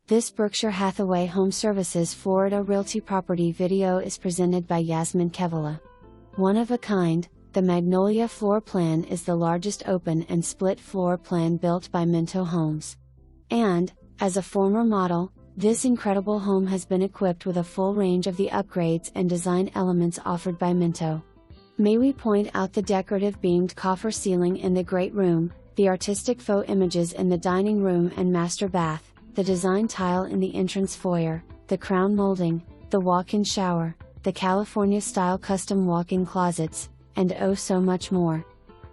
This Berkshire Hathaway HomeServices Florida Realty property video is presented by Yasmin Kevala. One of a kind, the Magnolia floor plan is the largest open and split floor plan built by Minto Homes. And, as a former model, this incredible home has been equipped with a full range of the upgrades and design elements offered by Minto. May we point out the decorative beamed coffer ceiling in the great room, the artistic faux images in the dining room and master bath, the design tile in the entrance foyer, the crown molding, the walk-in shower, the California-style custom walk-in closets, and oh so much more.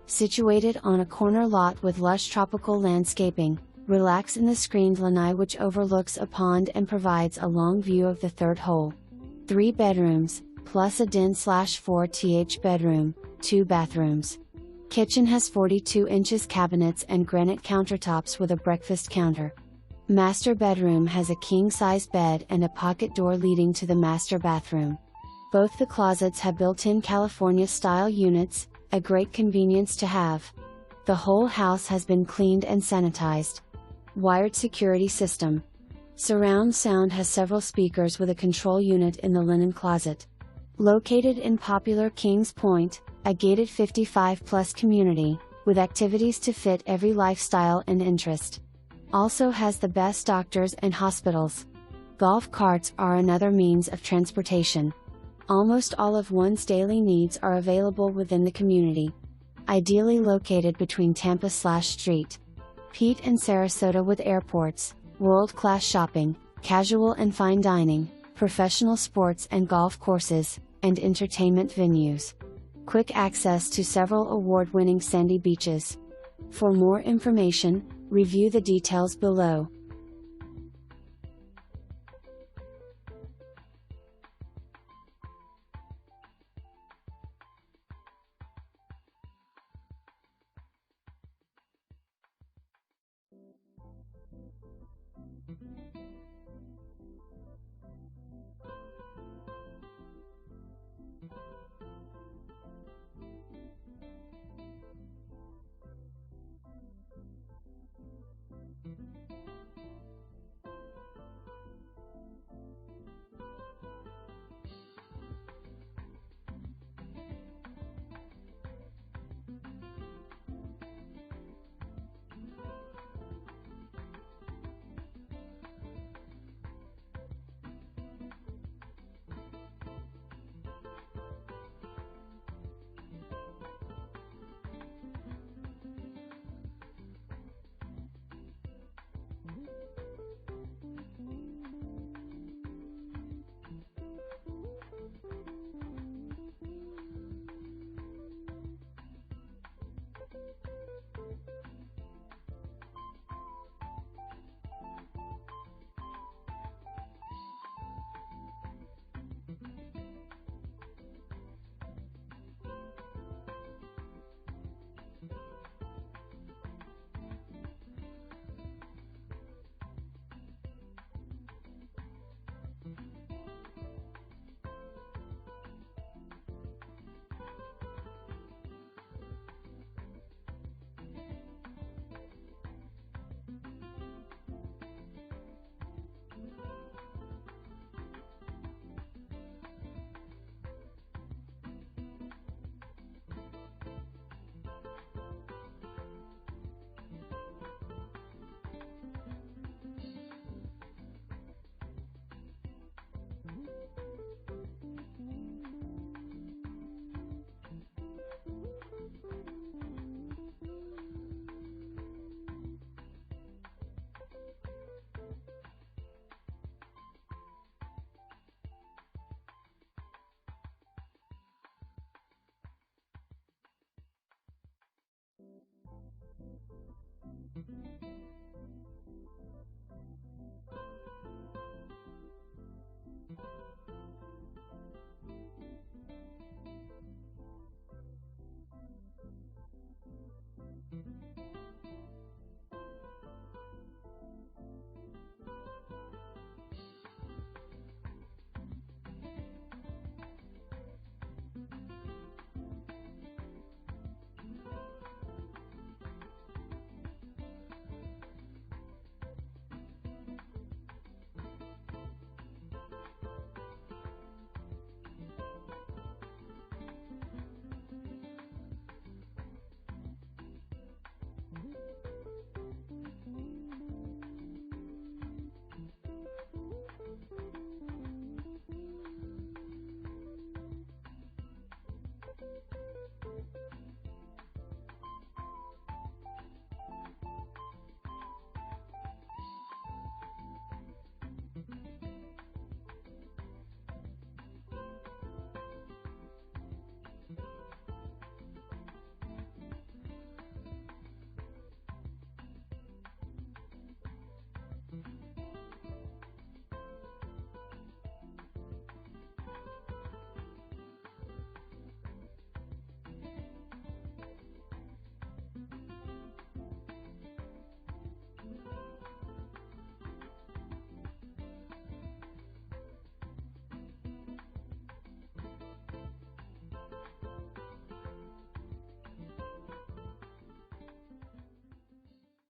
Situated on a corner lot with lush tropical landscaping, relax in the screened lanai which overlooks a pond and provides a long view of the third hole. 3 bedrooms, plus a den/4th bedroom, 2 bathrooms. Kitchen has 42 inches cabinets and granite countertops with a breakfast counter. Master bedroom has a king-size bed and a pocket door leading to the master bathroom. Both the closets have built-in California-style units, a great convenience to have. The whole house has been cleaned and sanitized. Wired security system. Surround sound has several speakers with a control unit in the linen closet. Located in popular Kings Point, a gated 55+ community, with activities to fit every lifestyle and interest. Also has the best doctors and hospitals. Golf carts are another means of transportation. Almost all of one's daily needs are available within the community. Ideally located between Tampa/St. Pete and Sarasota with airports, world-class shopping, casual and fine dining, professional sports and golf courses, and entertainment venues. Quick access to several award-winning sandy beaches. For more information, review the details below.